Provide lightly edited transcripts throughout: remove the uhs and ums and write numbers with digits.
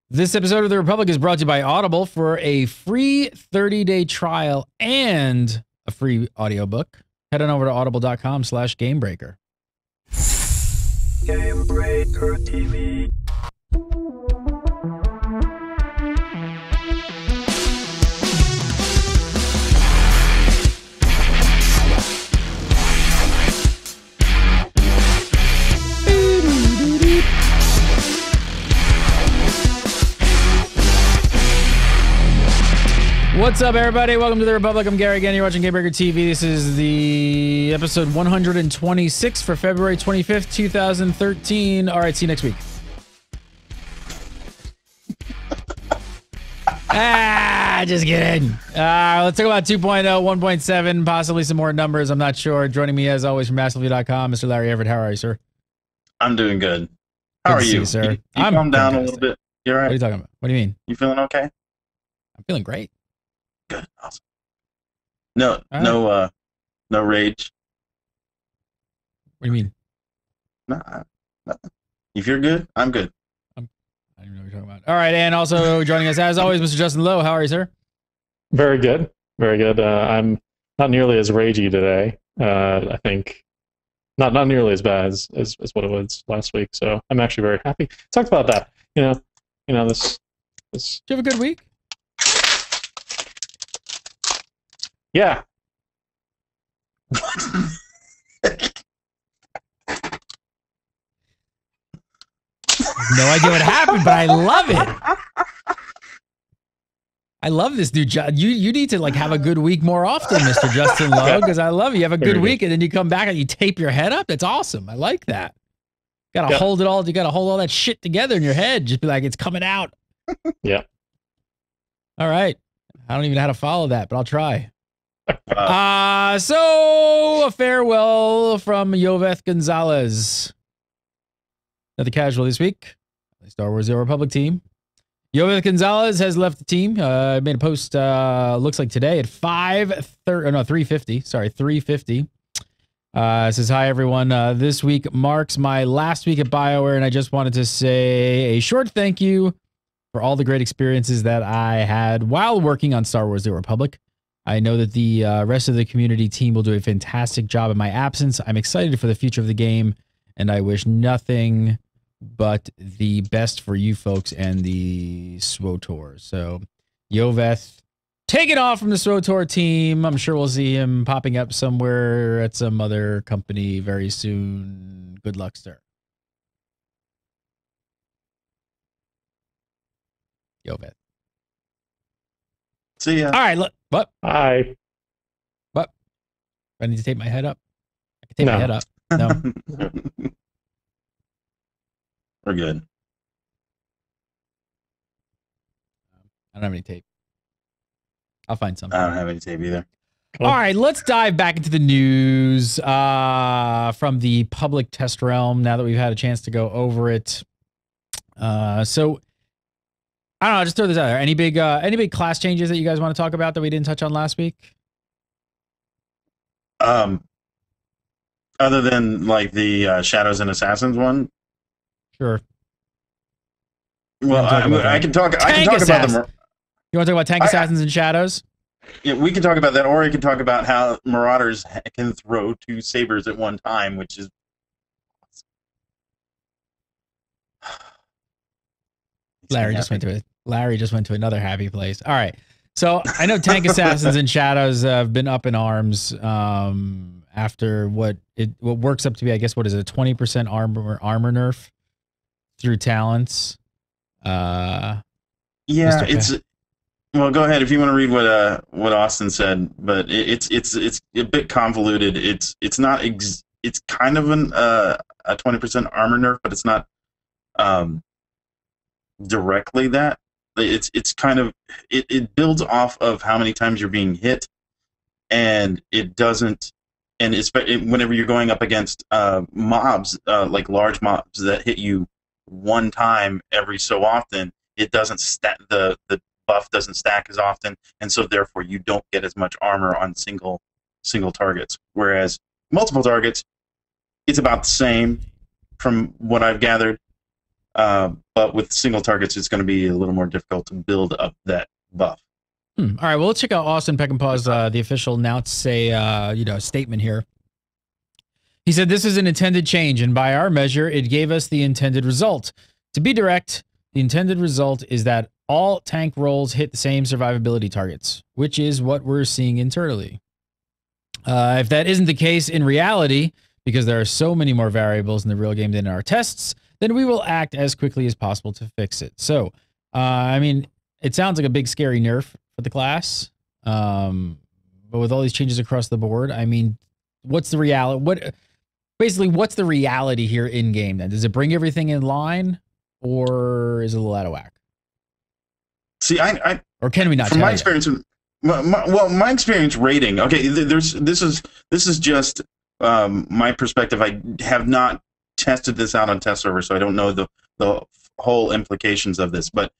This episode of The Republic is brought to you by Audible. For a free 30-day trial and a free audiobook, head on over to audible.com/gamebreaker. Gamebreaker TV. What's up, everybody? Welcome to The Republic. I'm Gary again. You're watching Gamebreaker TV. This is the episode 126 for February 25th, 2013. All right, see you next week. Just kidding. Let's talk about 2.0, 1.7, possibly some more numbers. I'm not sure. Joining me, as always, from Massively.com, Mr. Larry Everett. How are you, sir? I'm doing good. How are you, sir? You calm down a little bit. You all right? What are you talking about? What do you mean? You feeling okay? I'm feeling great. Good. Awesome. No rage. What do you mean? Nah. If you're good, I'm good. I don't even know what you're talking about. All right, and also joining us, as always, Mr. Justin Lowe. How are you, sir? Very good. Very good. I'm not nearly as ragey today. I think not nearly as bad as what it was last week. So I'm actually very happy. Talked about that. You know this. Did you have a good week? Yeah. No idea what happened, but I love it. I love this dude. You need to have a good week more often, Mr. Justin Lowe, because I love it. You have a good week and then you come back and you tape your head up. That's awesome. I like that. Gotta hold it all. You gotta hold all that shit together in your head. Just be like, it's coming out. Yeah. All right. I don't even know how to follow that, but I'll try. So a farewell from Yoveth Gonzalez. Another casual this week. The Star Wars: The Republic team. Yoveth Gonzalez has left the team. Made a post, looks like today at 3:50. Sorry, 3:50. Says, hi, everyone. This week marks my last week at BioWare, and I just wanted to say a short thank you for all the great experiences that I had while working on Star Wars: The Republic. I know that the rest of the community team will do a fantastic job in my absence. I'm excited for the future of the game, and I wish nothing but the best for you folks and the SWTOR. So, Yoveth, take it off from the SWTOR team. I'm sure we'll see him popping up somewhere at some other company very soon. Good luck, sir. Yoveth. See ya. All right, look. What? Hi. What? I need to tape my head up. I can tape my head up. No. We're good. I don't have any tape. I'll find something. I don't have any tape either. All right, let's dive back into the news from the public test realm now that we've had a chance to go over it. So I don't know, just throw this out there. Any big class changes that you guys want to talk about that we didn't touch on last week? Other than the Shadows and Assassins one. Sure. Well, I can talk about them. You want to talk about tank assassins and shadows? Yeah, we can talk about that, or you can talk about how Marauders can throw 2 sabers at one time, which is Larry just went to another happy place. All right. So I know tank assassins and shadows have been up in arms after what works up to be, I guess, what is it, a 20% armor nerf through talents. Yeah, well, go ahead if you want to read what Austin said, but it's a bit convoluted. It's not it's kind of a 20% armor nerf, but it's not directly that. It's kind of it builds off of how many times you're being hit, and it doesn't. And whenever you're going up against mobs, like large mobs that hit you one time every so often, it doesn't the buff doesn't stack as often, and so therefore you don't get as much armor on single targets. Whereas multiple targets, it's about the same from what I've gathered. But with single targets, it's going to be a little more difficult to build up that buff. All right, well, let's check out Austin Peckinpah's the official announce statement here. He said, "This is an intended change, and by our measure, it gave us the intended result. To be direct, the intended result is that all tank roles hit the same survivability targets, which is what we're seeing internally. If that isn't the case in reality, because there are so many more variables in the real game than in our tests, then we will act as quickly as possible to fix it." So, I mean, it sounds like a big scary nerf for the class, but with all these changes across the board, I mean, what's the reality? What's the reality here in game then? Does it bring everything in line, or is it a little out of whack? See, or can we not? From my experience, my experience rating. Okay, this is just my perspective. I have not tested this out on test server, so I don't know the whole implications of this. But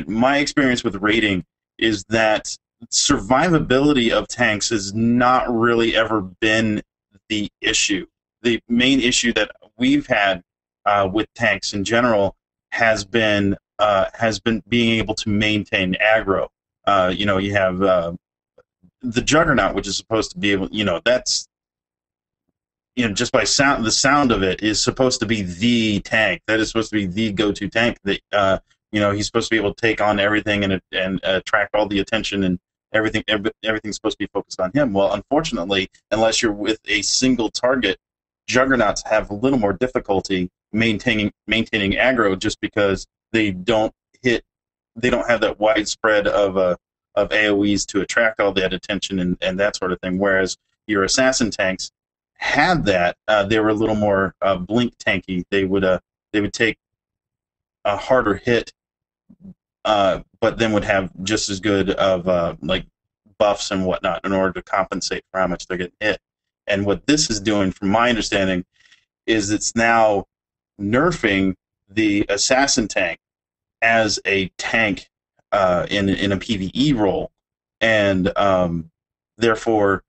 my experience with rating is that survivability of tanks has not really ever been the issue. The main issue that we've had with tanks in general has been being able to maintain aggro. You have the Juggernaut, which is supposed to be able, that's, just by the sound of it is supposed to be the tank. That is supposed to be the go-to tank that, he's supposed to be able to take on everything and attract all the attention, and everything's supposed to be focused on him. Well, unfortunately, unless you're with a single target, Juggernauts have a little more difficulty maintaining aggro, just because they don't have that widespread of AoEs to attract all that attention and that sort of thing. Whereas your assassin tanks had that, they were a little more blink tanky. They would take a harder hit, but then would have just as good of like buffs and whatnot in order to compensate for how much they're getting hit. And what this is doing, from my understanding, is it's now nerfing the assassin tank as a tank in a PvE role, and therefore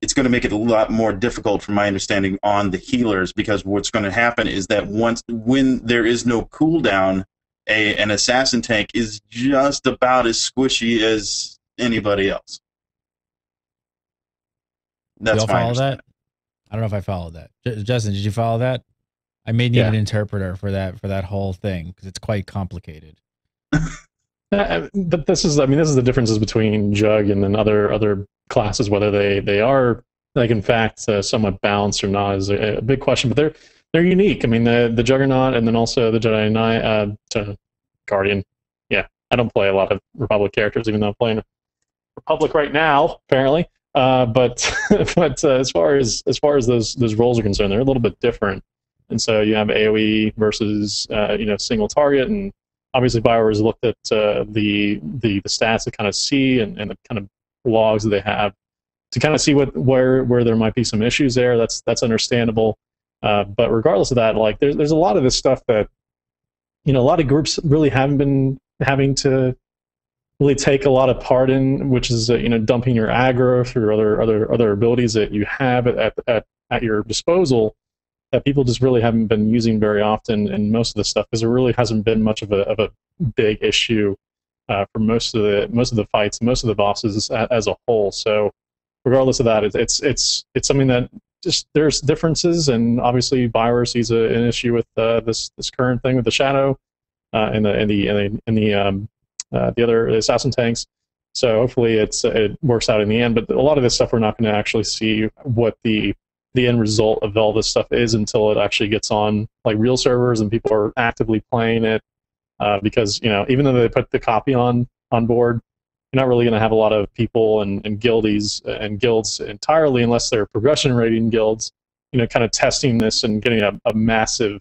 it's going to make it a lot more difficult, from my understanding, on the healers, because what's going to happen is that when there is no cooldown, an assassin tank is just about as squishy as anybody else. That's my understanding. That? I don't know if I followed that. Justin, did you follow that? I may need an interpreter for that whole thing, because it's quite complicated. But this is the differences between Jug and then other classes, whether they are like in fact somewhat balanced or not is a big question. But they're unique. I mean, the Juggernaut and then also the Jedi Knight, Guardian. Yeah, I don't play a lot of Republic characters, even though I'm playing Republic right now, apparently. But as far as those roles are concerned, they're a little bit different. And so you have AoE versus single target, and obviously BioWare has looked at the stats to kind of see and the kind of logs that they have to kind of see where there might be some issues there. That's understandable. But regardless of that, like there's a lot of this stuff that a lot of groups really haven't been having to really take a lot of part in, which is dumping your aggro through other abilities that you have at your disposal, that people just really haven't been using very often in most of the stuff, because there really hasn't been much of a big issue for most of the fights, most of the bosses as a whole. So regardless of that, it's something that just there's differences, and obviously BioWare sees an issue with this current thing with the Shadow and the other assassin tanks. So hopefully it works out in the end. But a lot of this stuff we're not going to actually see what the end result of all this stuff is until it actually gets on like real servers and people are actively playing it. Because even though they put the copy on board, you're not really going to have a lot of people and guildies and guilds entirely, unless they're progression rating guilds, kind of testing this and getting a massive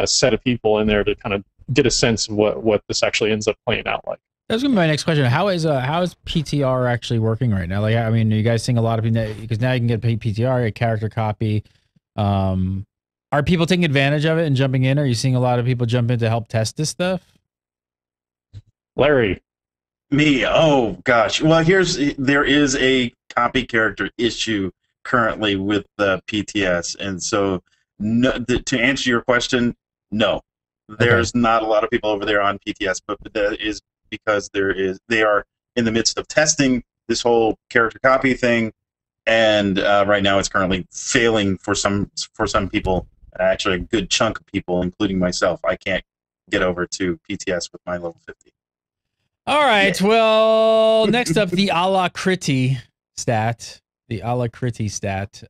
set of people in there to kind of get a sense of what this actually ends up playing out like. That's gonna be my next question. How is PTR actually working right now? Like, I mean, are you guys seeing a lot of people, because now you can get PTR, a character copy. Are people taking advantage of it and jumping in? Are you seeing a lot of people jump in to help test this stuff? Larry. Me? Oh gosh. Well, there is a copy character issue currently with the PTS, and so to answer your question, no. There's not a lot of people over there on PTS, but that is because they are in the midst of testing this whole character copy thing, and right now it's currently failing for some people. Actually, a good chunk of people, including myself. I can't get over to PTS with my level 50. All right. Yeah. Well, next up, the Alacrity stat. The Alacrity stat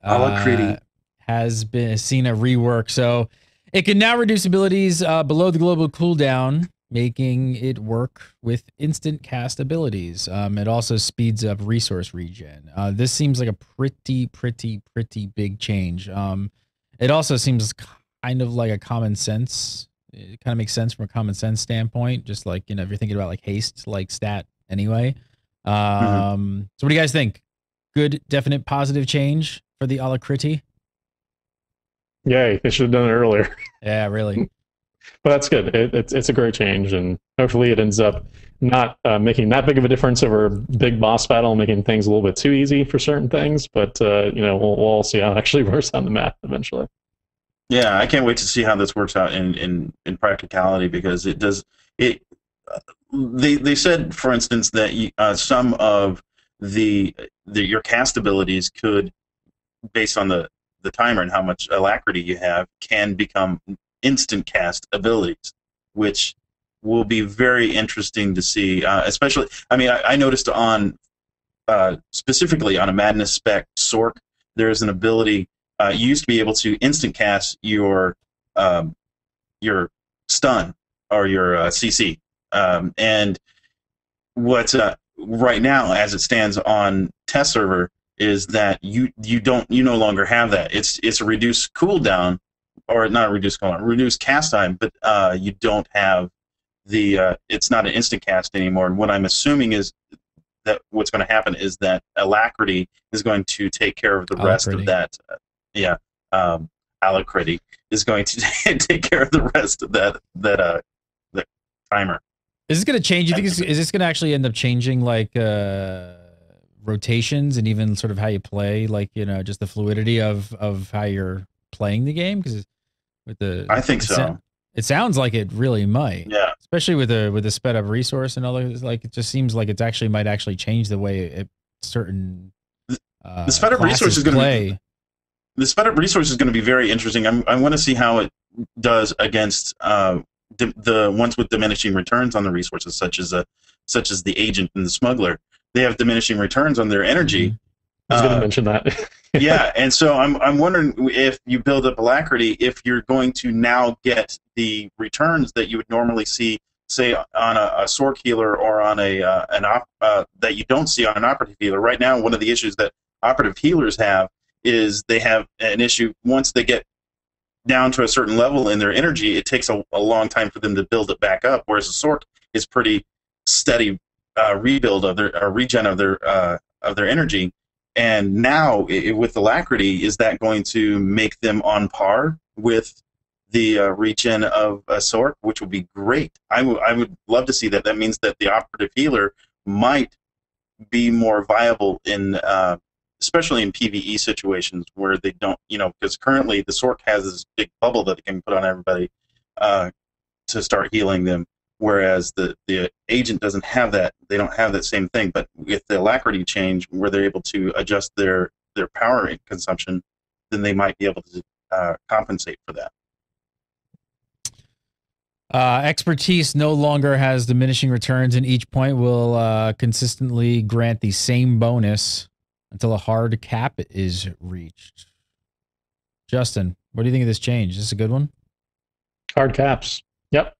has seen a rework. So it can now reduce abilities below the global cooldown, making it work with instant cast abilities. It also speeds up resource regen. This seems like a pretty big change. It also seems kind of like a common sense. It kind of makes sense from a common sense standpoint. Just like, if you're thinking about like haste, like stat anyway. So what do you guys think? Good, definite, positive change for the Alacrity? Yay, they should have done it earlier. Yeah, really. But that's good. It's a great change, and hopefully it ends up not making that big of a difference over a big boss battle, making things a little bit too easy for certain things. But we'll all see how it actually works on the map eventually. Yeah, I can't wait to see how this works out in practicality, because it does it. They said, for instance, that some of your cast abilities could, based on the timer and how much alacrity you have, can become instant cast abilities, which will be very interesting to see. Especially, I noticed on specifically on a Madness Spec Sork, there is an ability. You used to be able to instant cast your stun or your CC, and what's right now, as it stands on test server, is that you no longer have that. It's a reduced cooldown, or not a reduced cooldown, reduced cast time, but you don't have the it's not an instant cast anymore. And what I'm assuming is that what's going to happen is that Alacrity is going to take care of the rest of that. Alacrity is going to take care of the rest of that the timer. Is this going to change? You think is this going to actually end up changing like rotations and even sort of how you play, like just the fluidity of how you're playing the game? Because with the I think so. It sounds like it really might. Yeah. Especially with the sped up resource and all that. Like it just seems like it might actually change the way certain the sped up resource is going to be. The sped up resource is going to be very interesting. I want to see how it does against the ones with diminishing returns on the resources, such as the agent and the smuggler. They have diminishing returns on their energy. I was going to mention that. Yeah, and so I'm wondering if you build up Alacrity, if you're going to now get the returns that you would normally see, say, on a Sork healer or on that you don't see on an operative healer. Right now, one of the issues that operative healers have is they have an issue once they get down to a certain level in their energy. It takes a long time for them to build it back up, whereas a Sork is pretty steady rebuild of their regen of their energy. And now with Alacrity, is that going to make them on par with the regen of a Sork, which would be great. I would love to see that. That means that the operative healer might be more viable in especially in PvE situations where they don't, because currently the Sork has this big bubble that it can put on everybody to start healing them, whereas the agent doesn't have that. They don't have that same thing. But with the Alacrity change, where they're able to adjust their power consumption, then they might be able to compensate for that. Expertise no longer has diminishing returns, and each point will consistently grant the same bonus until a hard cap is reached. Justin, what do you think of this change? Is this a good one? Hard caps. Yep.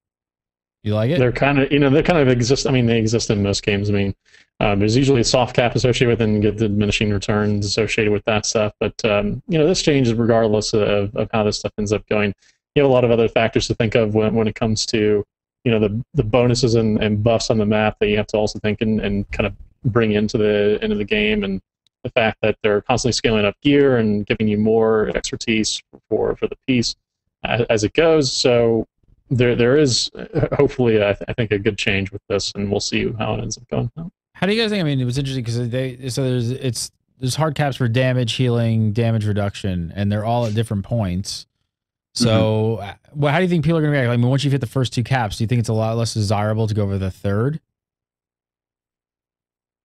You like it? They're kind of exist. I mean, they exist in most games. I mean, there's usually a soft cap associated with it and get the diminishing returns associated with that stuff. But, this changes regardless of how this stuff ends up going. You have a lot of other factors to think of when it comes to, the bonuses and buffs on the map that you have to also think and kind of bring into the game, and the fact that they're constantly scaling up gear and giving you more expertise for the piece as it goes. So there is hopefully I think a good change with this, and we'll see how it ends up going. How do you guys think? I mean, it was interesting because there's hard caps for damage, healing, damage reduction, and they're all at different points. So, well, how do you think people are going to react? I mean, once you've hit the first 2 caps, do you think it's a lot less desirable to go over the third?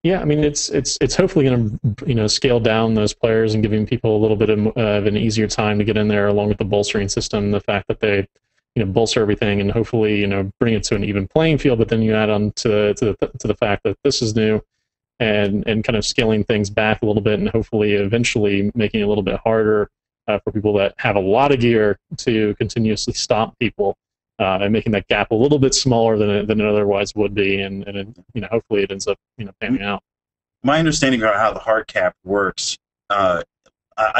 Yeah, I mean, it's hopefully going to scale down those players and giving people a little bit of an easier time to get in there, along with the bolstering system, the fact that they bolster everything and hopefully bring it to an even playing field. But then you add on to the fact that this is new, and kind of scaling things back a little bit, and hopefully eventually making it a little bit harder for people that have a lot of gear to continuously stop people, and making that gap a little bit smaller than it otherwise would be, and hopefully it ends up panning out. My understanding of how the hard cap works, I'm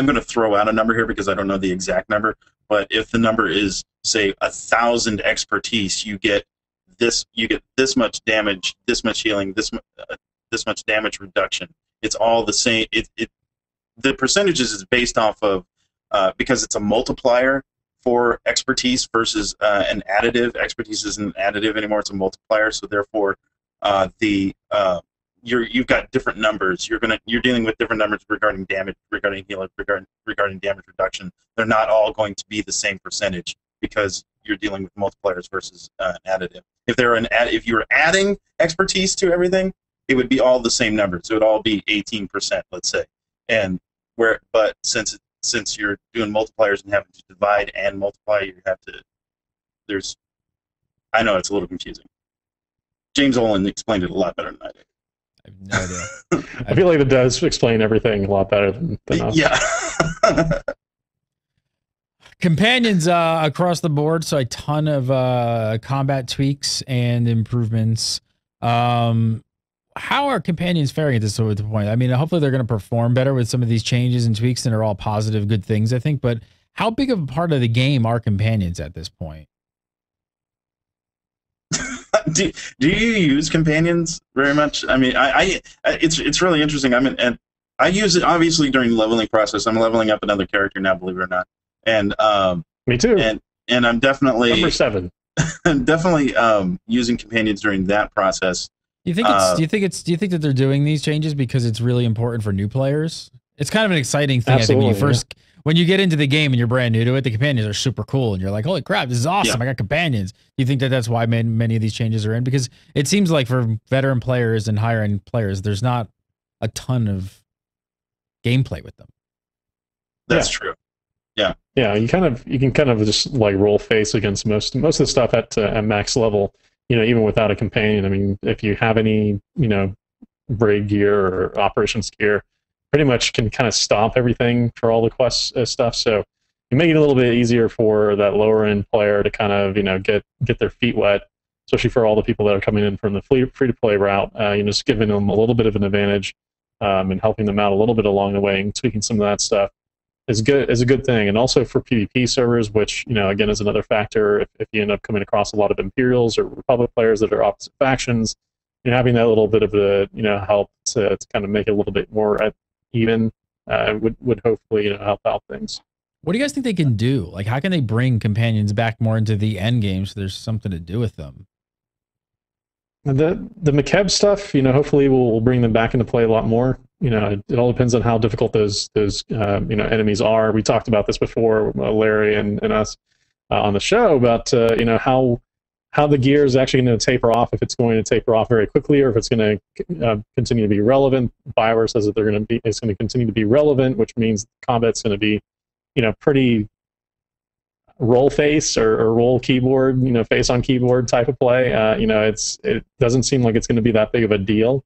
going to throw out a number here because I don't know the exact number, but if the number is, say, 1,000 expertise, you get this much damage, this much healing, this much damage reduction. It's all the same. The percentages is based off of because it's a multiplier for expertise versus an additive. Expertise isn't additive anymore; it's a multiplier. So therefore, you've got different numbers. You're dealing with different numbers regarding damage, regarding healing, regarding damage reduction. They're not all going to be the same percentage because you're dealing with multipliers versus an additive. If you were adding expertise to everything, it would be all the same numbers. It would all be 18%, let's say. But since you're doing multipliers and having to divide and multiply, you have to. I know it's a little confusing. James Olin explained it a lot better than I did. I have no idea. I feel like it does explain everything a lot better than us. Yeah. Companions across the board, so a ton of combat tweaks and improvements. How are companions faring at this sort of point? I mean, hopefully they're going to perform better with some of these changes and tweaks, and are all positive, good things, I think. But how big of a part of the game are companions at this point? Do you use companions very much? I mean, it's really interesting. And I use it obviously during the leveling process. I'm leveling up another character now, believe it or not. And me too. And I'm definitely number 7. I'm definitely using companions during that process. Do you think that they're doing these changes because it's really important for new players? It's kind of an exciting thing. Absolutely, I think when you get into the game and you're brand new to it, the companions are super cool, and you're like, "Holy crap, this is awesome! Yeah. I got companions." Do you think that that's why many of these changes are in? Because it seems like for veteran players and higher end players, there's not a ton of gameplay with them. That's true. Yeah. Yeah, you can kind of just like roll face against most of the stuff at max level. Even without a companion. I mean, if you have any raid gear or operations gear, pretty much can kind of stop everything for all the quest stuff. So you make it a little bit easier for that lower end player to kind of get their feet wet, especially for all the people that are coming in from the free to play route. Just giving them a little bit of an advantage and helping them out a little bit along the way and tweaking some of that stuff is a good thing. And also for PvP servers, which again is another factor. If you end up coming across a lot of Imperials or Republic players that are opposite factions, having that little bit of a help to kind of make it a little bit more at even would hopefully help out things. What do you guys think they can do? Like, how can they bring companions back more into the end game so there's something to do with them? The McKeb stuff, hopefully we'll bring them back into play a lot more. It all depends on how difficult those enemies are. We talked about this before, Larry and us on the show about how the gear is actually going to taper off, if it's going to taper off very quickly or if it's going to continue to be relevant. BioWare says that it's going to continue to be relevant, which means combat's going to be pretty roll face or roll keyboard, face on keyboard type of play. It doesn't seem like it's going to be that big of a deal.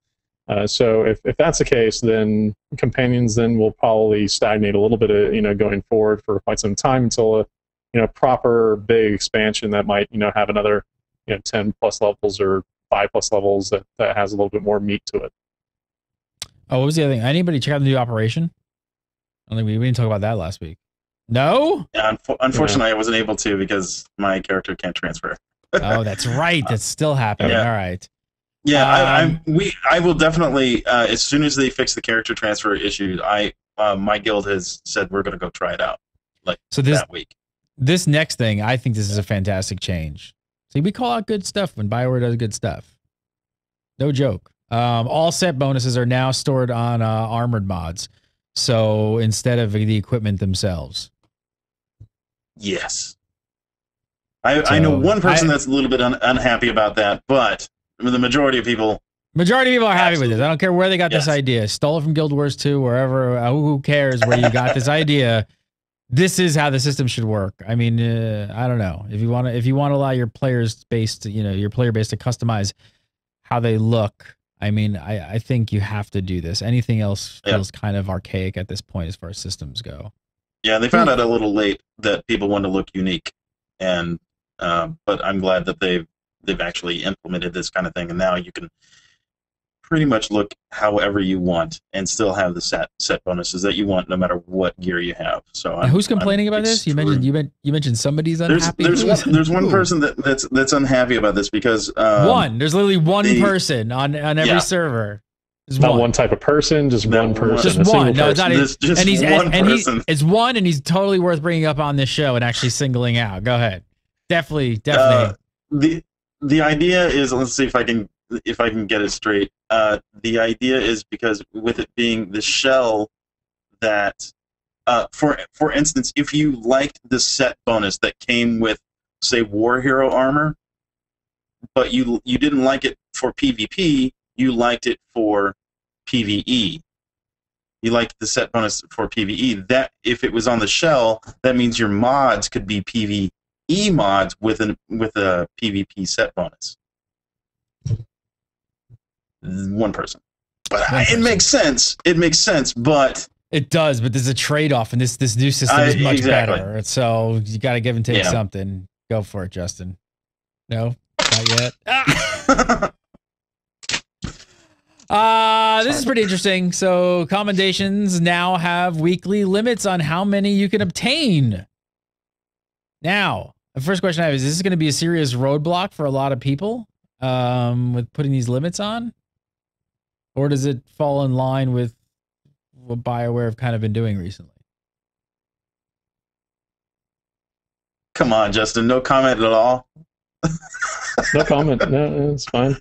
So if that's the case, then companions then will probably stagnate a little bit, going forward for quite some time until a proper big expansion that might have another 10 plus levels or 5 plus levels that has a little bit more meat to it. Oh, what was the other thing? Anybody check out the new operation? I don't think we didn't talk about that last week. No? Yeah, unfortunately, I wasn't able to because my character can't transfer. Oh, that's right. That's still happening. Yeah. All right. Yeah, I will definitely as soon as they fix the character transfer issue. My guild has said we're going to go try it out. That week. This next thing, I think this is a fantastic change. See, we call out good stuff when BioWare does good stuff. No joke. All set bonuses are now stored on armored mods. So instead of the equipment themselves. Yes. I know one person that's a little bit unhappy about that, but the majority of people are happy with this. I don't care where they got this idea. Stole it from Guild Wars 2, wherever. Who cares where you got this idea? This is how the system should work. I mean, I don't know. If you want to allow your players base to, your player base to customize how they look, I mean, I think you have to do this. Anything else feels kind of archaic at this point as far as systems go. Yeah, they found out a little late that people want to look unique, and but I'm glad that they've actually implemented this kind of thing, and now you can pretty much look however you want and still have the set bonuses that you want, no matter what gear you have. So who's complaining about this? You mentioned somebody's unhappy. There's one person that's unhappy about this because there's literally one person on every server. There's not one type of person, just one person. Just one. No, it's not. It's one, and he's totally worth bringing up on this show and actually singling out. Go ahead. Definitely. The idea is, let's see if I can get it straight. The idea is because with it being the shell that, for instance, if you liked the set bonus that came with, say, War Hero armor, but you didn't like it for PvP, you liked it for PvE. You liked the set bonus for PvE. That if it was on the shell, that means your mods could be PvE mods with a PvP set bonus. One person, but it makes sense. It makes sense, but it does. But there's a trade-off, and this new system is much better. So you got to give and take something. Go for it, Justin. No, not yet. This is pretty interesting. So commendations now have weekly limits on how many you can obtain. Now, the first question I have is this going to be a serious roadblock for a lot of people with putting these limits on? Or does it fall in line with what BioWare have kind of been doing recently? Come on, Justin. No comment at all? No comment. No, it's fine.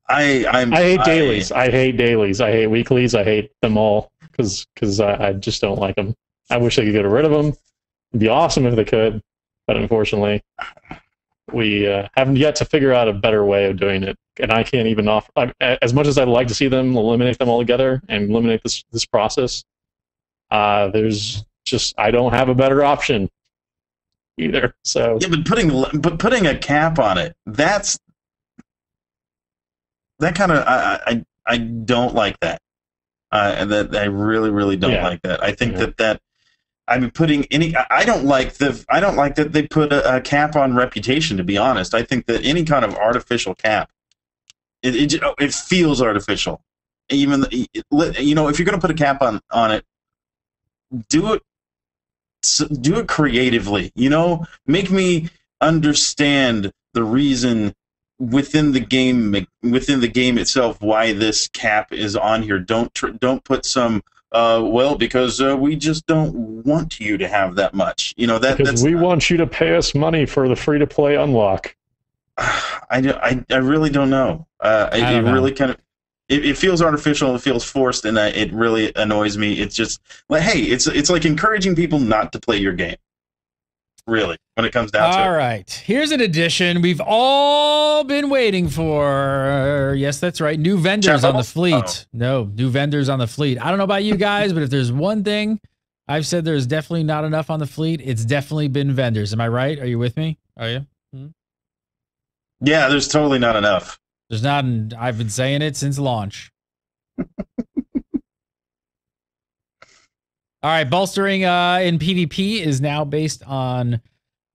I hate dailies. I hate dailies. I hate weeklies. I hate them all because I just don't like them. I wish they could get rid of them. It'd be awesome if they could, but unfortunately, we haven't yet to figure out a better way of doing it. And I can't even offer, as much as I'd like to see them eliminate them altogether and eliminate this process. There's just, I don't have a better option either. So yeah, but putting a cap on it, that kind of I don't like that. That I really don't like that. I think that I mean putting any. I don't like that they put a cap on reputation. To be honest, I think that any kind of artificial cap, it feels artificial. Even if you're going to put a cap on it, do it creatively. Make me understand the reason within the game itself why this cap is on here. Don't put some because we just don't want you to have that much. Because we want you to pay us money for the free to play unlock. I really don't know. Really kind of it feels artificial. It feels forced, and it really annoys me. It's just like, hey, it's like encouraging people not to play your game. Really, when it comes down to it. All right, here's an addition we've all been waiting for. Yes, that's right. New vendors on the fleet. No, new vendors on the fleet. I don't know about you guys, but if there's one thing I've said there's definitely not enough on the fleet, it's definitely been vendors. Am I right? Are you with me? Are you? Yeah, there's totally not enough. There's not. I've been saying it since launch. All right, bolstering in PvP is now based on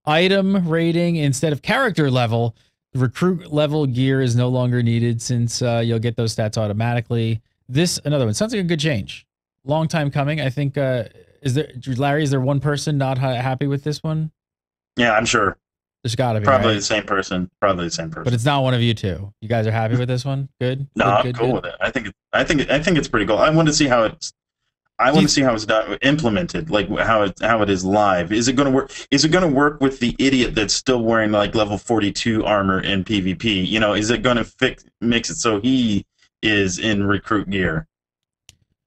item rating instead of character level. Recruit level gear is no longer needed since you'll get those stats automatically. Another one, sounds like a good change. Long time coming. I think, Larry, is there one person not happy with this one? Yeah, I'm sure. There's got to be, Probably right? the same person. Probably the same person. But it's not one of you two. You guys are happy with this one? Good? No, I'm cool with it. I think it's pretty cool. I want to see how it's done, implemented, like how it is live. Is it going to work? Is it going to work with the idiot that's still wearing like level 42 armor in PvP? Is it going to makes it so he is in recruit gear?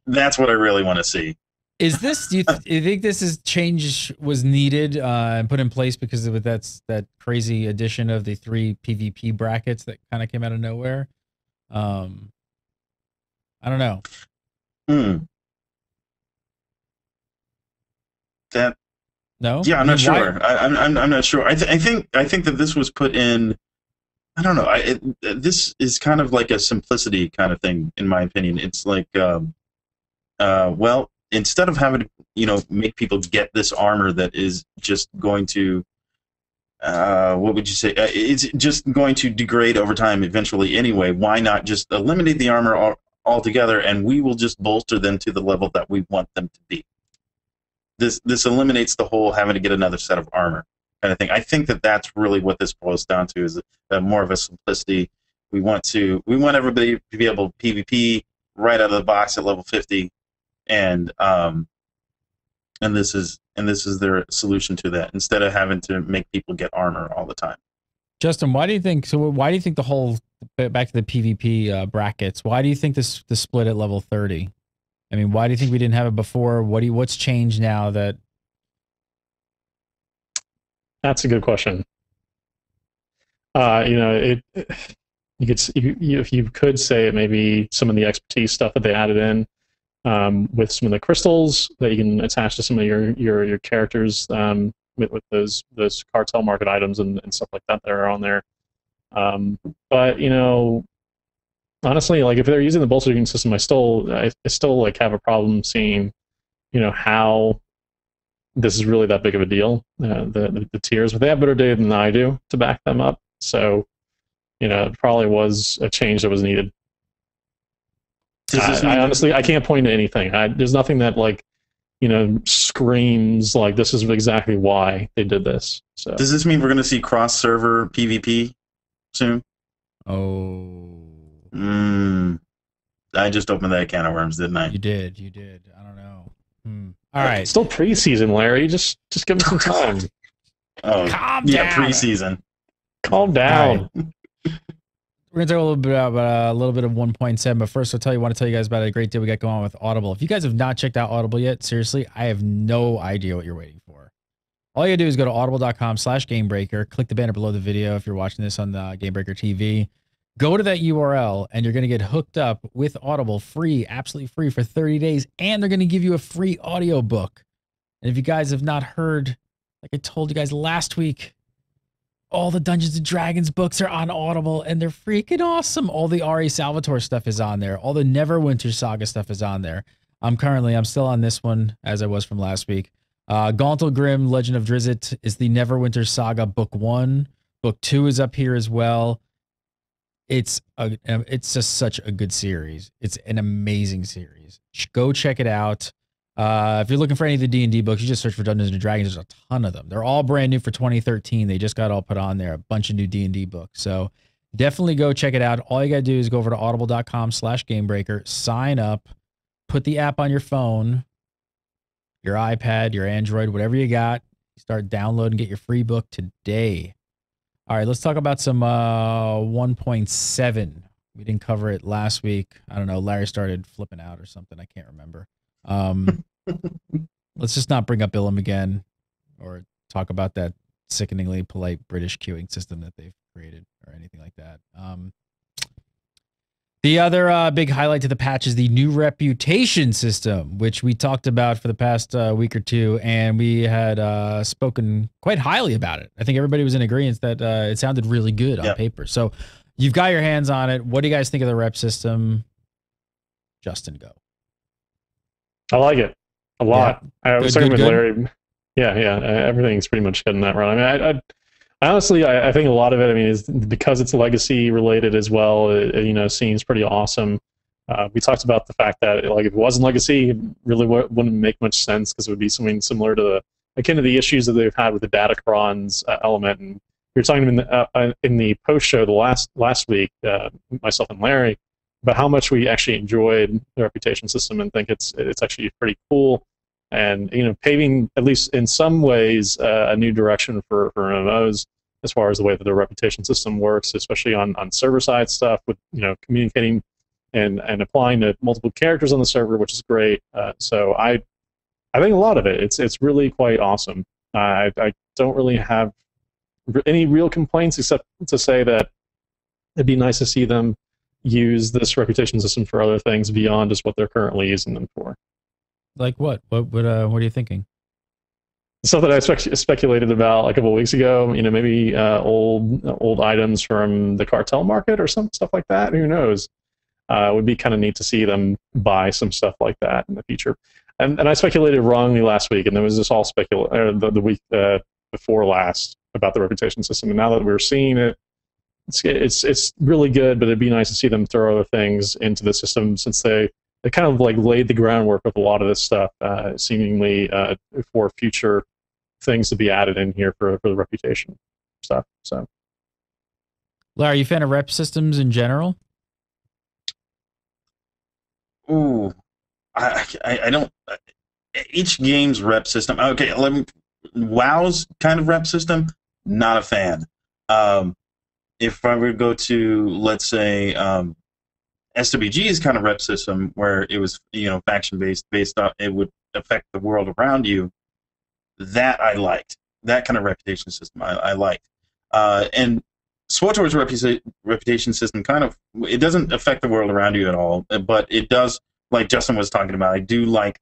That's what I really want to see. Is this? Do you think this is change was needed and put in place because of that crazy addition of the 3 PvP brackets that kind of came out of nowhere? I don't know. That No. Yeah, I'm not sure. I'm not sure. I think that this was put in. I don't know. This is kind of like a simplicity kind of thing, in my opinion. It's like, well, instead of having to, make people get this armor that is just going to, what would you say? It's just going to degrade over time eventually anyway. Why not just eliminate the armor altogether, and we will just bolster them to the level that we want them to be. This eliminates the whole having to get another set of armor kind of thing. I think that that's really what this boils down to, is more of a simplicity. We want everybody to be able to PvP right out of the box at level 50, and this is their solution to that, instead of having to make people get armor all the time. Justin, why do you think the whole, back to the PvP brackets, why do you think this split at level 30? I mean, why do you think we didn't have it before? What's changed now that? That's a good question. If you could say maybe some of the expertise stuff that they added in, with some of the crystals that you can attach to some of your characters, with those cartel market items and stuff like that are on there. But honestly, like, if they're using the bolstering system, I still like have a problem seeing, how this is really that big of a deal. The tiers, but they have better data than I do to back them up. So, it probably was a change that was needed. I honestly can't point to anything. There's nothing that screams like this is exactly why they did this. So does this mean we're going to see cross-server PvP soon? Oh. I just opened that can of worms, didn't I? You did. I don't know. All right. It's still preseason, Larry. Just give me some time. Oh, calm yeah, down. preseason. Calm down. Right. We're gonna talk a little bit about a little bit of 1.7, but first, I want to tell you guys about a great deal we got going on with Audible. If you guys have not checked out Audible yet, seriously, I have no idea what you're waiting for. All you gotta do is go to audible.com/gamebreaker, click the banner below the video if you're watching this on the Gamebreaker TV. Go to that URL, and you're going to get hooked up with Audible free, absolutely free for 30 days, and they're going to give you a free audiobook. And if you guys have not heard, like I told you guys last week, all the Dungeons & Dragons books are on Audible, and they're freaking awesome. All the R.A. Salvatore stuff is on there. All the Neverwinter Saga stuff is on there. I'm still on this one, as I was from last week. Gauntlgrim, Legend of Drizzt is the Neverwinter Saga Book 1. Book 2 is up here as well. It's just such a good series. It's an amazing series. Go check it out. If you're looking for any of the D&D books, you just search for Dungeons & Dragons. There's a ton of them. They're all brand new for 2013. They just got all put on there. A bunch of new D&D books. So definitely go check it out. All you got to do is go over to audible.com/gamebreaker, sign up, put the app on your phone, your iPad, your Android, whatever you got. Start downloading, get your free book today. All right, let's talk about some 1.7. We didn't cover it last week. I don't know. Larry started flipping out or something. I can't remember. Let's just not bring up Ilum again or talk about that sickeningly polite British queuing system that they've created or anything like that. The other big highlight to the patch is the new reputation system, which we talked about for the past week or two, and we had spoken quite highly about it. I think everybody was in agreement that it sounded really good on paper. So you've got your hands on it. What do you guys think of the rep system? Justin, go. I like it a lot. Yeah. I was talking with Larry. Yeah. Everything's pretty much getting that right. I mean, honestly, I think a lot of it, is because it's legacy related as well. It seems pretty awesome. We talked about the fact that if it wasn't legacy, it really wouldn't make much sense, because it would be something similar to akin to the issues that they've had with the Datacrons element. And we were talking in the post show the last week, myself and Larry, about how much we actually enjoyed the reputation system and think it's actually pretty cool. And paving, at least in some ways, a new direction for MMOs as far as the way that the reputation system works, especially on server side stuff with communicating and applying to multiple characters on the server, which is great. So I I think a lot of it. It's really quite awesome. I don't really have any real complaints except to say that it'd be nice to see them use this reputation system for other things beyond just what they're currently using them for. Like what? What are you thinking? Stuff that I speculated about a couple of weeks ago. Maybe old items from the cartel market or some stuff like that. Who knows? It would be kind of neat to see them buy some stuff like that in the future. And I speculated wrongly last week, and there was this all the week before last about the reputation system. And now that we're seeing it, it's really good. But it'd be nice to see them throw other things into the system, since they kind of laid the groundwork of a lot of this stuff, seemingly for future things to be added in here for the reputation stuff. So, Larry, are you a fan of rep systems in general? Ooh, I don't. Each game's rep system. Okay, WoW's kind of rep system. Not a fan. If I were to go to, let's say, SWG's kind of rep system, where it was faction based on it would affect the world around you. That I liked. That kind of reputation system I liked. And SWTOR's reputation system it doesn't affect the world around you at all, but it does, like Justin was talking about. I do like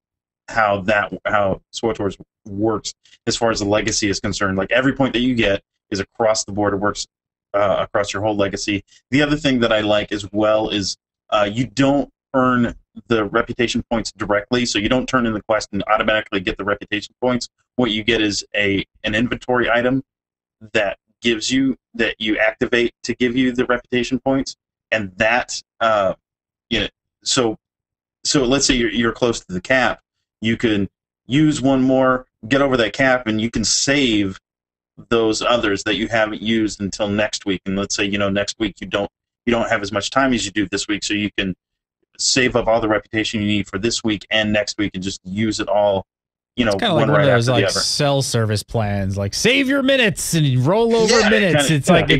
how SWTOR's works as far as the legacy is concerned. Like, every point that you get is across the board. It works across your whole legacy. The other thing that I like as well is you don't earn the reputation points directly, so you don't turn in the quest and automatically get the reputation points. What you get is an inventory item that you activate to give you the reputation points, and that so let's say you're close to the cap, you can use one more, get over that cap, and you can save those others that you haven't used until next week. And let's say next week you don't have as much time as you do this week, so you can save up all the reputation you need for this week and next week and just use it all. It's kind of like one of those cell service plans, like save your minutes and roll over minutes. It's like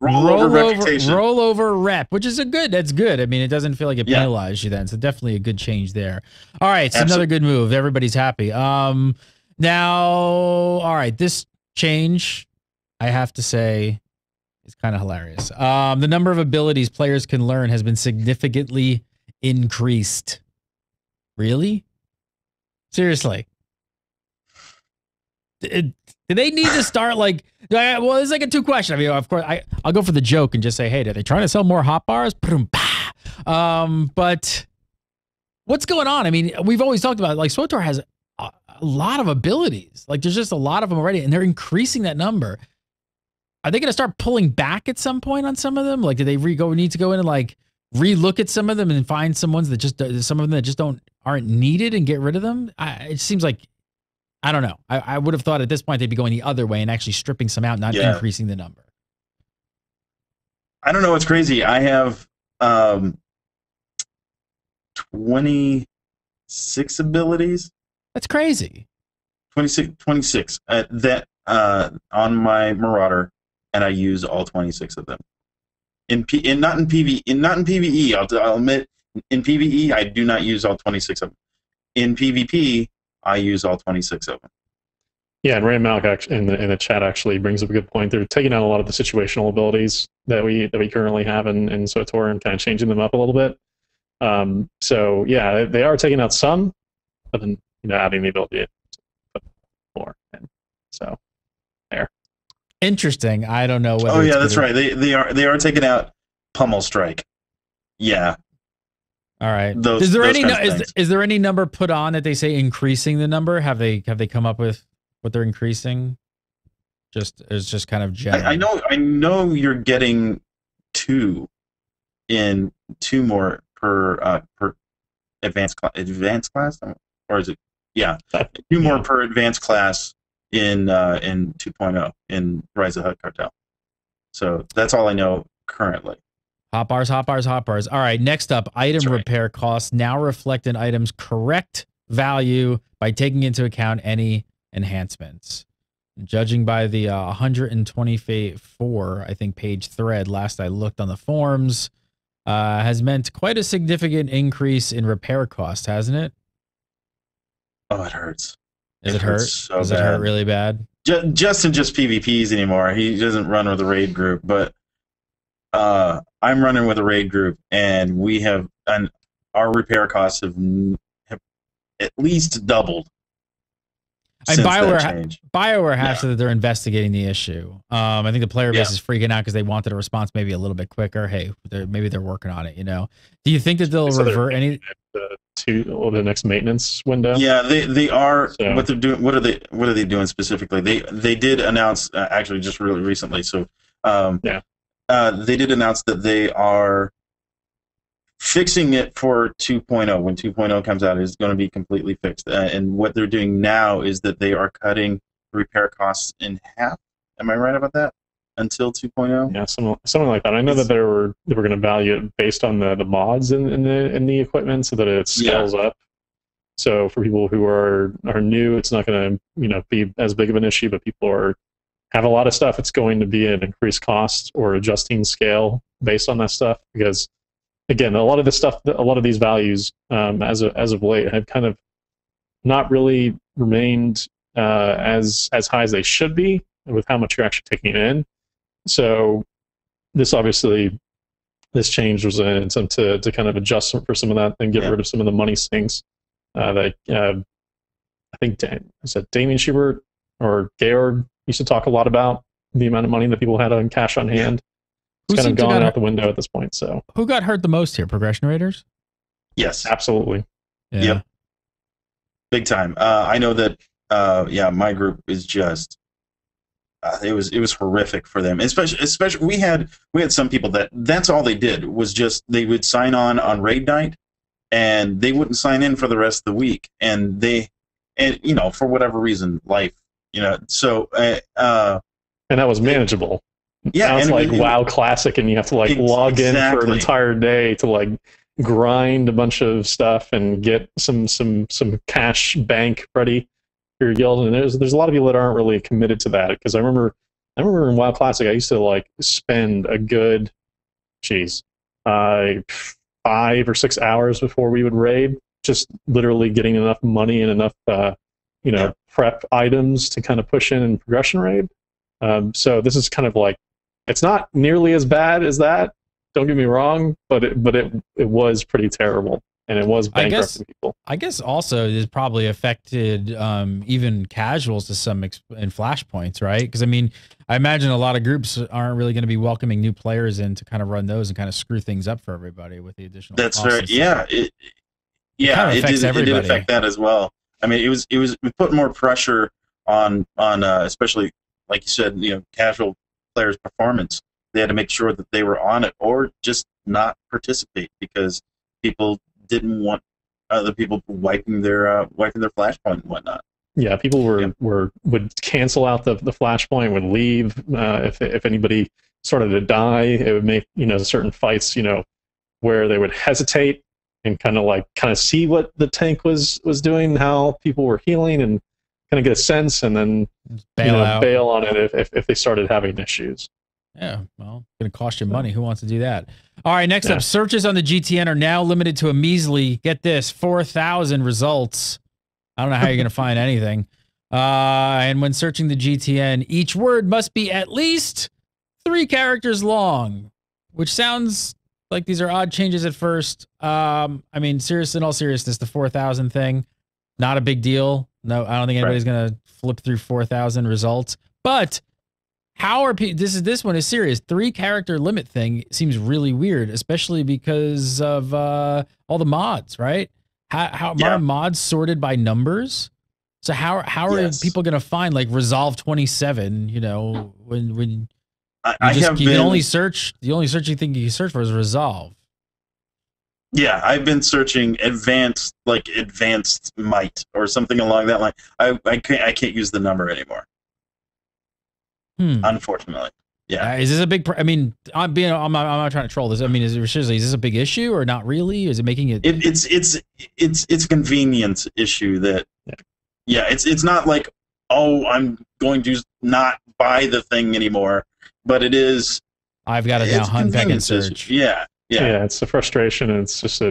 roll over rep, which is that's good. I mean, it doesn't feel like it penalizes you then. So definitely a good change there. All right, so another good move. Everybody's happy. Now, all right, this change, I have to say, is kind of hilarious. The number of abilities players can learn has been significantly increased. Really? Seriously. Do they need to start well, it's like a two question. I mean, of course, I'll go for the joke and just say, hey, are they trying to sell more hot bars? But what's going on? I mean, we've always talked about SWTOR has a lot of abilities. There's just a lot of them already, and they're increasing that number. Are they going to start pulling back at some point on some of them? Do they need to go in and relook at some of them and find some ones that some of them that just aren't needed and get rid of them? It seems like, I don't know. I would have thought at this point they'd be going the other way and actually stripping some out, not increasing the number. I don't know what's crazy. I have 26 abilities. That's crazy. 26 that on my Marauder, and I use all 26 of them. Not in PvE. I'll admit, in PvE I do not use all 26 of them. In PvP, I use all 26 of them. Yeah, and Ray Malk in the chat actually brings up a good point. They're taking out a lot of the situational abilities that we currently have in SWTOR and kind of changing them up a little bit. So yeah, they are taking out some, but then adding the ability to put more in. So there. Interesting. I don't know. Oh yeah, that's right. They are taking out Pummel Strike. Yeah. All right. Is there any number put on that they say increasing the number? Have they come up with what they're increasing? It's just kind of general. I know you're getting two more per advanced class, or is it? Yeah, two more per advanced class in 2.0 in Rise of the Hutt Cartel. So that's all I know currently. Hot bars. All right, next up, item repair costs now reflect an item's correct value by taking into account any enhancements. Judging by the 124, I think, page thread last I looked on the forums, has meant quite a significant increase in repair cost, hasn't it? Oh, it hurts. Does it hurt? So Does it hurt really bad? Justin just PvPs anymore. He doesn't run with a raid group, but I'm running with a raid group, and our repair costs have at least doubled. And Since that change. BioWare has said that they're investigating the issue. I think the player base is freaking out because they wanted a response maybe a little bit quicker. Hey, maybe they're working on it. Do you think that they'll revert any to the next maintenance window? Yeah, they are. So. What they're doing? What are they doing specifically? They did announce actually just really recently. So they did announce that they are fixing it for 2.0. When 2.0 comes out, it's going to be completely fixed. And what they're doing now is that they are cutting repair costs in half. Am I right about that? Until 2.0? Yeah, something like that. I know that they were going to value it based on the mods in the equipment, so that it scales up. So for people who are new, it's not going to be as big of an issue. But people have a lot of stuff. It's going to be an increased cost or adjusting scale based on that stuff, because again, a lot of these values as of late have kind of not really remained as high as they should be with how much you're actually taking in. So this change was an attempt to kind of adjust for some of that and get rid of some of the money sinks that I think Damien Schubert or Georg used to talk a lot about, the amount of money that people had on cash on hand. It's kind of gone out the window at this point. So who got hurt the most here? Progression raiders? Yes, absolutely. Yeah. Yep, big time. I know that. My group is just. It was horrific for them. Especially we had some people that's all they did was just they would sign on raid night, and they wouldn't sign in for the rest of the week. And for whatever reason, life, so and that was manageable. Yeah, now it's like WoW Classic, and you have to log in for an entire day to grind a bunch of stuff and get some cash bank ready for your guild. And there's a lot of people that aren't really committed to that, because I remember in WoW Classic I used to spend a good 5 or 6 hours before we would raid, just literally getting enough money and enough prep items to kind of push in progression raid. So this is kind of it's not nearly as bad as that, don't get me wrong, but it was pretty terrible, and it was bankrupting people. I guess also it probably affected even casuals to some in flashpoints, right? Because I imagine a lot of groups aren't really going to be welcoming new players in to kind of run those and kind of screw things up for everybody with the additional. That's right. Yeah, it did affect that as well. It put more pressure on especially, like you said, casual players' performance. They had to make sure that they were on it or just not participate, because people didn't want other people wiping their flashpoint and whatnot. Yeah, people would cancel out the flashpoint, would leave if anybody started to die. It would make certain fights where they would hesitate and kind of see what the tank was doing, how people were healing, and kind of get a sense, and then bail on it if they started having issues. Yeah, well, it's going to cost you money. Who wants to do that? All right, next up, searches on the GTN are now limited to a measly, get this, 4,000 results. I don't know how you're going to find anything. And when searching the GTN, each word must be at least 3 characters long, which sounds like these are odd changes at first. In all seriousness, the 4,000 thing, not a big deal. No, I don't think anybody's going to flip through 4,000 results. But how are people? This one is serious. 3 character limit thing seems really weird, especially because of all the mods, right? How are mods sorted by numbers? So how are people going to find Resolve 27? When you can only search, the only searching thing you can search for is Resolve. Yeah, I've been searching advanced might or something along that line. I can't use the number anymore. Unfortunately. Yeah. Is this a big? I'm not trying to troll this. Is this a big issue or not really? Is it making it? It's a convenience issue that. Yeah, it's not like, oh, I'm going to not buy the thing anymore, but it is. I've got to now hunt back and search. Yeah. It's a frustration, and it's just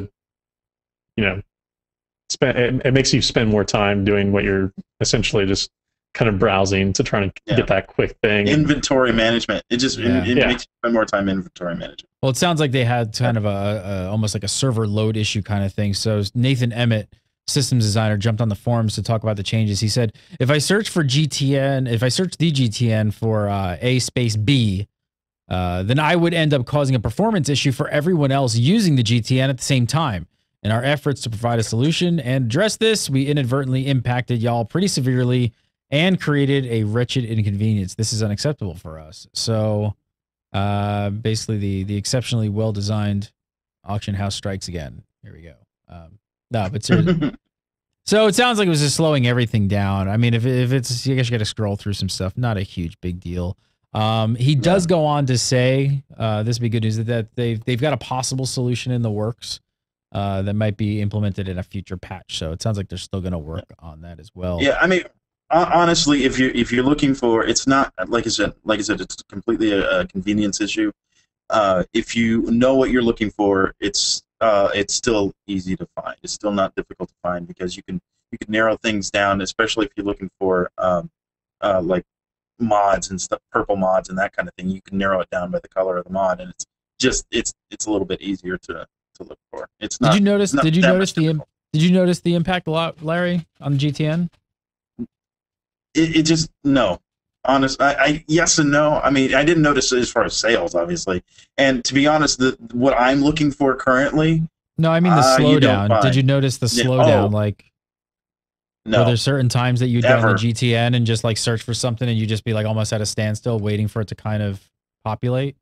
it makes you spend more time doing what you're essentially just kind of browsing to try to get that quick thing. Inventory management. It just it makes you spend more time inventory management. Well, it sounds like they had kind of a almost like a server load issue kind of thing. So Nathan Emmett, systems designer, jumped on the forums to talk about the changes. He said, if I search the GTN for A space B, then I would end up causing a performance issue for everyone else using the GTN at the same time. In our efforts to provide a solution and address this, we inadvertently impacted y'all pretty severely and created a wretched inconvenience. This is unacceptable for us. So basically the exceptionally well-designed auction house strikes again. Here we go. No, but seriously. So it sounds like it was just slowing everything down. I mean, if it's, I guess you got to scroll through some stuff. Not a huge big deal. He does go on to say, this would be good news, that they've got a possible solution in the works that might be implemented in a future patch. So it sounds like they're still going to work on that as well. Yeah, I mean, honestly, if you're looking for, it's not like I said, it's completely a convenience issue. If you know what you're looking for, it's still easy to find. It's still not difficult to find because you can narrow things down, especially if you're looking for like mods and stuff, purple mods and that kind of thing. You can narrow it down by the color of the mod, and it's a little bit easier to look for. It's not. Did you notice the impact a lot, Larry, on GTN? It just, no. Honest, I yes and no. I mean, I didn't notice it as far as sales, obviously. And to be honest, what I'm looking for currently. No, I mean the slowdown. Did you notice the slowdown? Like, no. Were there certain times that you'd go on the GTN and just like search for something and you just be like almost at a standstill, waiting for it to kind of populate?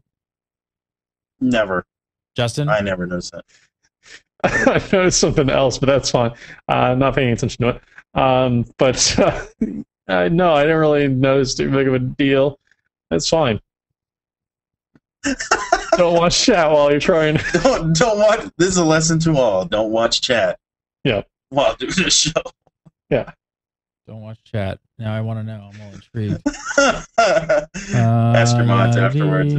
Never. Justin, I never noticed that. I noticed something else, but that's fine. I'm not paying attention to it. No, I didn't really notice too big of a deal. That's fine. Don't watch chat while you're trying. Don't watch. This is a lesson to all. Don't watch chat. Yeah. While doing the show. Yeah. Don't watch chat. Now I want to know. I'm all intrigued. Ask your mods afterwards.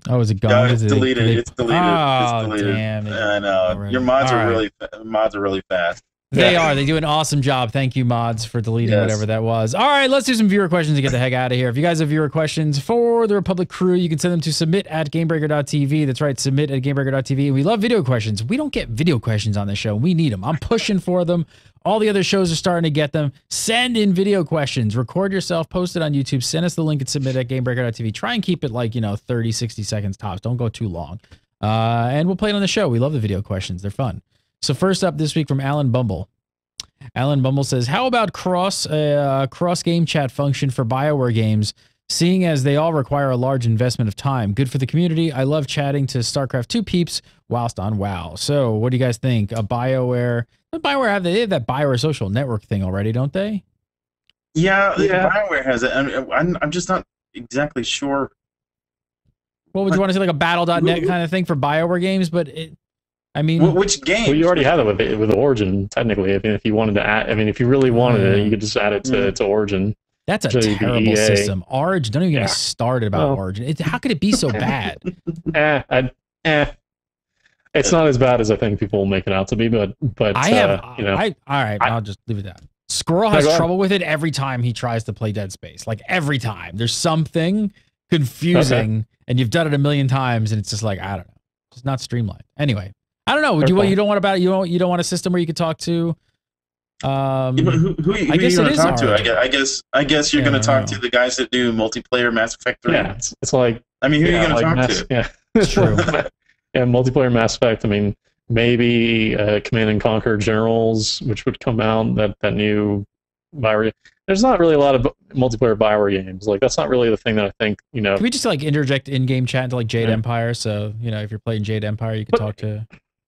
Oh, is it gone? No, it's deleted. It's deleted. Oh, it's deleted. Damn it. I know. Your mods are really fast. They are. They do an awesome job. Thank you, mods, for deleting whatever that was. All right, let's do some viewer questions to get the heck out of here. If you guys have viewer questions for the Republic crew, you can send them to submit@gamebreaker.tv. That's right, submit@gamebreaker.tv. And we love video questions. We don't get video questions on this show. We need them. I'm pushing for them. All the other shows are starting to get them. Send in video questions. Record yourself. Post it on YouTube. Send us the link at submit@gamebreaker.tv. Try and keep it like, 30, 60 seconds tops. Don't go too long. And we'll play it on the show. We love the video questions. They're fun. So first up this week from Alan Bumble. Alan Bumble says, how about cross game chat function for BioWare games, seeing as they all require a large investment of time? Good for the community. I love chatting to StarCraft 2 peeps whilst on WoW. So what do you guys think? BioWare have that BioWare social network thing already, don't they? Yeah. BioWare has it. I'm just not exactly sure. Well, would you want to say like a battle.net kind of thing for BioWare games? But which game? Well, you already had it with Origin, technically. I mean, if you wanted to add, if you really wanted it, you could just add it to Origin. That's a terrible system. Origin, don't even get me started about Origin. How could it be so bad? It's not as bad as I think people make it out to be, but all right, I'll just leave it at that. Squirrel has trouble with it every time he tries to play Dead Space. Like every time, there's something confusing, and you've done it a million times, and it's just like, I don't know, it's not streamlined. Anyway. I don't know. You don't want a system where you could talk to. Who are you going to talk to? I guess you're going to talk to the guys that do multiplayer Mass Effect 3. Yeah, it's like. I mean, who are you going to talk to? Yeah, it's true. Yeah, multiplayer Mass Effect. I mean, maybe Command and Conquer Generals, which would come out. That new BioWare. There's not really a lot of multiplayer BioWare games. Like that's not really the thing that I think. Can we just like interject in-game chat into like Jade Empire? So if you're playing Jade Empire, you can talk to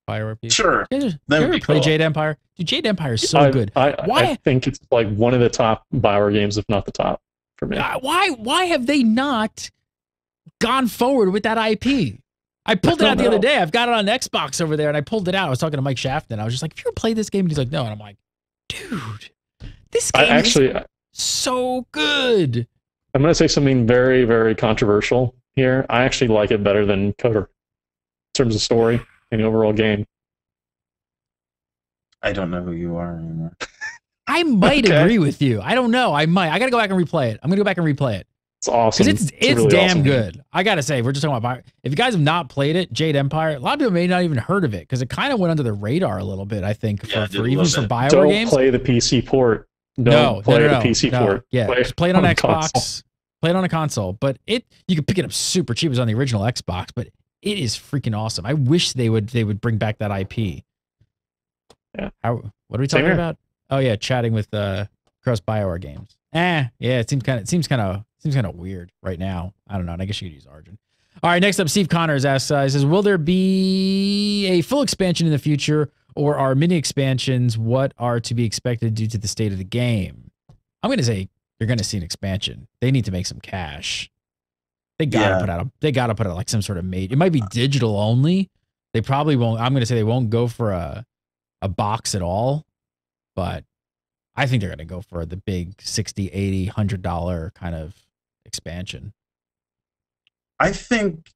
BioWare people. Sure. You ever play Jade Empire? Dude, Jade Empire is so good. I think it's like one of the top BioWare games, if not the top, for me. Why have they not gone forward with that IP? I pulled it out the other day. I've got it on Xbox over there, and I pulled it out. I was talking to Mike Shafton. I was just like, "Have you ever played this game?" And he's like, "No." And I'm like, "Dude, this game is so good." I'm going to say something very, very controversial here. I actually like it better than Coder in terms of story and the overall game. I don't know who you are anymore. I might agree with you. I don't know. I might. I got to go back and replay it. I'm going to go back and replay it. It's awesome. Because it's really damn awesome good. I got to say, we're just talking about BioWare. If you guys have not played it, Jade Empire, a lot of people may not even heard of it because it kind of went under the radar a little bit, I think, for even for BioWare Don't games. play the PC port. No, play the PC port. Yeah, just play it on Xbox. Console. Play it on a console. But you can pick it up super cheap. It was on the original Xbox, but it is freaking awesome. I wish they would bring back that IP. Yeah. What are we talking about? Oh yeah, chatting with cross BioWare games. Yeah, it seems kind of weird right now. I don't know. And I guess you could use Origin. All right, next up, Steve Connors asks, he says, will there be a full expansion in the future, or are mini expansions what are to be expected due to the state of the game? I'm going to say you're going to see an expansion. They need to make some cash. They gotta put out like some sort of it might be digital only. They probably won't. I'm going to say they won't go for a box at all, but I think they're going to go for the big $60, $80, $100 kind of expansion. I think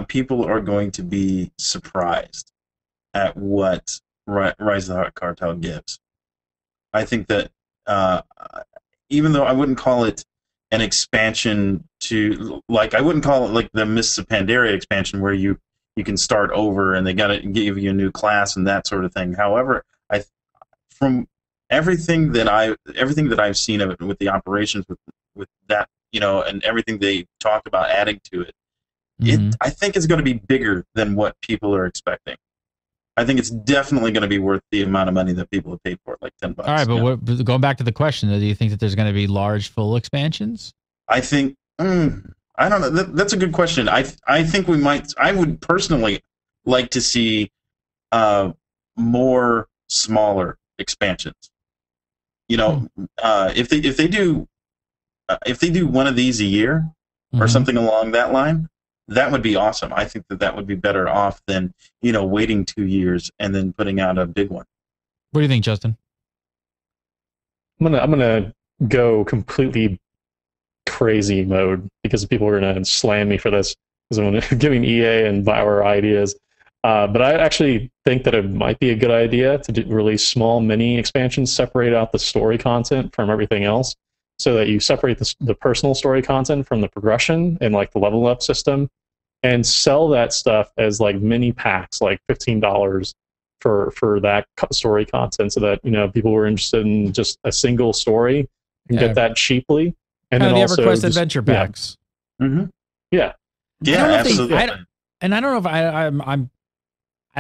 people are going to be surprised at what Rise of the Cartel gives. I think that even though I wouldn't call it an expansion to, like, I wouldn't call it like the Mists of Pandaria expansion where you can start over and they got to give you a new class and that sort of thing. However, from everything that I've seen of it with the operations with that, and everything they talked about adding to it, I think it's going to be bigger than what people are expecting. I think it's definitely going to be worth the amount of money that people have paid for it, like $10. All right, but going back to the question, do you think that there's going to be large full expansions? I think I don't know. That's a good question. I think we might. I would personally like to see more smaller expansions. If they do one of these a year or something along that line, that would be awesome. I think that would be better off than waiting 2 years and then putting out a big one. What do you think, Justin? I'm gonna go completely crazy mode because people are gonna slam me for this because I'm giving EA and BioWare ideas. But I actually think that it might be a good idea to release small mini expansions, separate out the story content from everything else, so that you separate the personal story content from the progression and like the level up system, and sell that stuff as like mini packs, like $15 for that story content, so that people who are interested in just a single story can get that cheaply. And then the also EverQuest adventure packs. Yeah, absolutely. I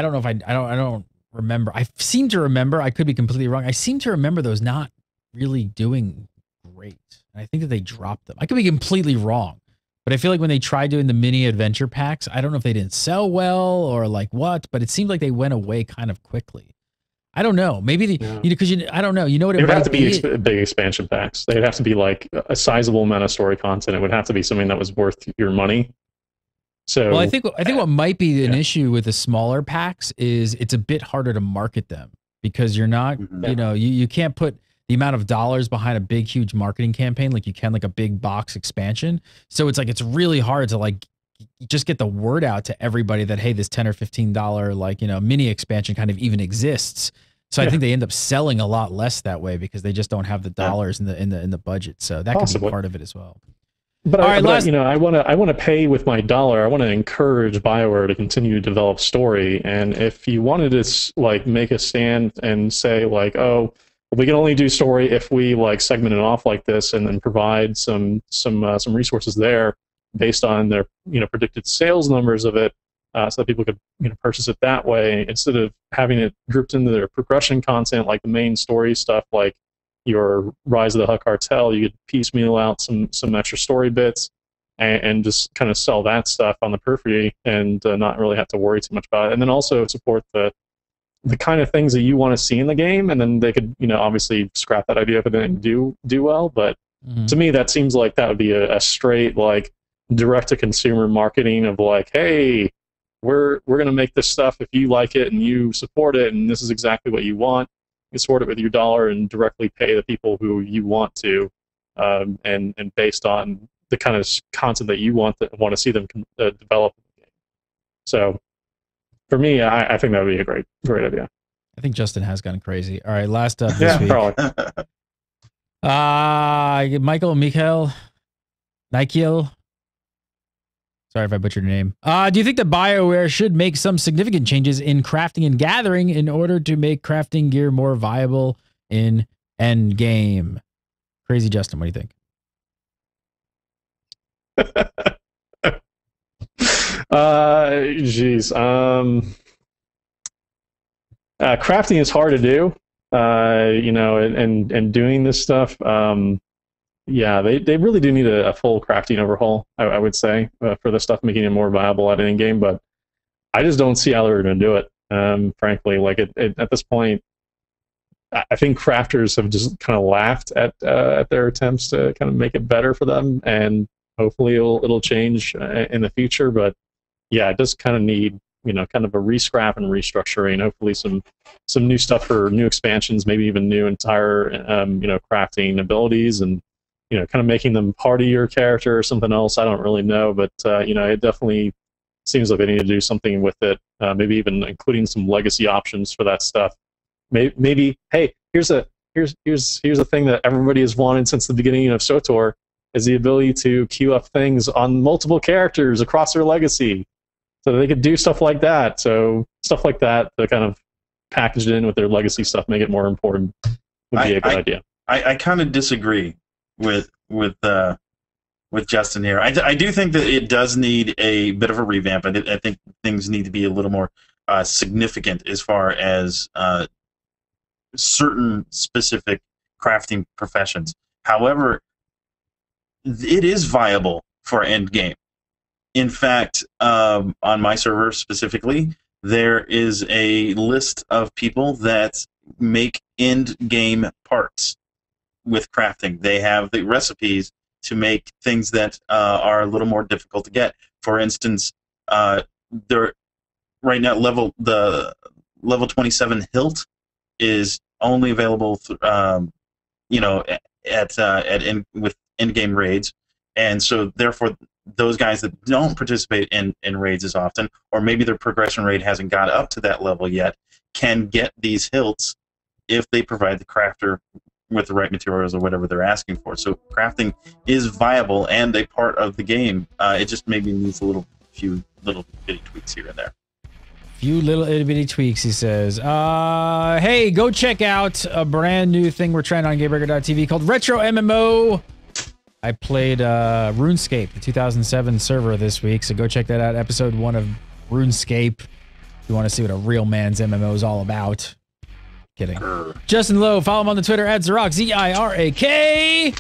don't remember. I seem to remember. I could be completely wrong. I seem to remember those not really doing great. And I think that they dropped them. I could be completely wrong, but I feel like when they tried doing the mini adventure packs, I don't know if they didn't sell well or like what, but it seemed like they went away kind of quickly. I don't know. Maybe I don't know. You know what? It would have to be big expansion packs. They'd have to be like a sizable amount of story content. It would have to be something that was worth your money. So, well, I think what might be an issue with the smaller packs is it's a bit harder to market them because you're not, you can't put the amount of dollars behind a big, huge marketing campaign like you can like a big box expansion. So it's like it's really hard to like just get the word out to everybody that, hey, this $10 or $15 like mini expansion kind of even exists. So I think they end up selling a lot less that way because they just don't have the dollars in the budget. So that could be part of it as well. But, I want to pay with my dollar. I want to encourage BioWare to continue to develop story. And if you wanted to like make a stand and say like, oh, we can only do story if we like segment it off like this, and then provide some resources there based on their predicted sales numbers of it, so that people could purchase it that way instead of having it grouped into their progression content like the main story stuff like your Rise of the Hutt Cartel. You could piecemeal out some extra story bits and just kind of sell that stuff on the periphery and not really have to worry too much about it. And then also support the kind of things that you want to see in the game, and then they could obviously scrap that idea if it didn't do well. But to me, that seems like that would be a straight like direct to consumer marketing of like, hey, we're going to make this stuff if you like it and you support it, and this is exactly what you want. You support it with your dollar and directly pay the people who you want to, and based on the kind of content that you want to see them develop in the game. So for me, I think that would be a great idea. I think Justin has gone crazy. All right, last up this Yeah, week. probably. Michael, Nikhil. Sorry if I butchered your name. Do you think that BioWare should make some significant changes in crafting and gathering in order to make crafting gear more viable in endgame? Crazy Justin, what do you think? Geez. Crafting is hard to do, you know, and doing this stuff. Yeah, they really do need a full crafting overhaul, I would say, for the stuff, making it more viable at any game. But I just don't see how they're going to do it. Frankly, like at this point, I think crafters have just kind of laughed at their attempts to kind of make it better for them, and hopefully it'll change in the future. But yeah, it does kind of need, you know, kind of a re-scrap and restructuring. Hopefully some new stuff for new expansions, maybe even new entire you know, crafting abilities, and you know, kind of making them part of your character or something else. I don't really know, but you know, it definitely seems like they need to do something with it. Maybe even including some legacy options for that stuff. Maybe hey, here's a thing that everybody has wanted since the beginning of SWTOR, is the ability to queue up things on multiple characters across their legacy. So they could do stuff like that. So stuff like that, to kind of package it in with their legacy stuff, make it more important, would be a good idea. I kind of disagree with Justin here. I do think that it does need a bit of a revamp. I think things need to be a little more significant as far as certain specific crafting professions. However, it is viable for endgame. In fact, on my server specifically, there is a list of people that make end-game parts with crafting. They have the recipes to make things that are a little more difficult to get. For instance, they're right now the level 27 hilt is only available, you know, with end-game raids, and so therefore those guys that don't participate in raids as often, or maybe their progression rate hasn't got up to that level yet, can get these hilts if they provide the crafter with the right materials or whatever they're asking for. So crafting is viable and a part of the game. It just maybe needs a few little bitty tweaks here and there. Few little itty bitty tweaks, he says. Hey, go check out a brand new thing we're trying on GameBreaker.tv called Retro MMO. I played RuneScape, the 2007 server this week, so go check that out. Episode 1 of RuneScape. If you want to see what a real man's MMO is all about. Kidding. Justin Lowe, follow him on the Twitter at Zirak, Z-I-R-A-K.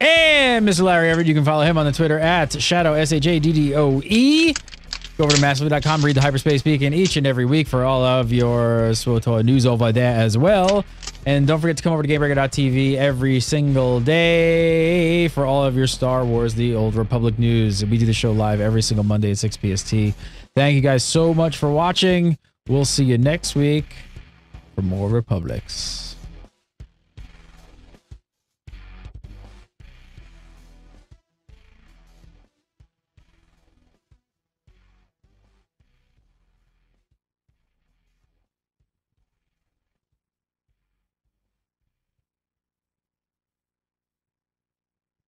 And Mr. Larry Everett, you can follow him on the Twitter at Shadow, S-H-A-D-D-O-E. Go over to massively.com, read the Hyperspace Beacon each and every week for all of your SWTOR news over there as well. And don't forget to come over to GameBreaker.tv every single day for all of your Star Wars The Old Republic news. We do the show live every single Monday at 6 PST. Thank you guys so much for watching. We'll see you next week for more Republics.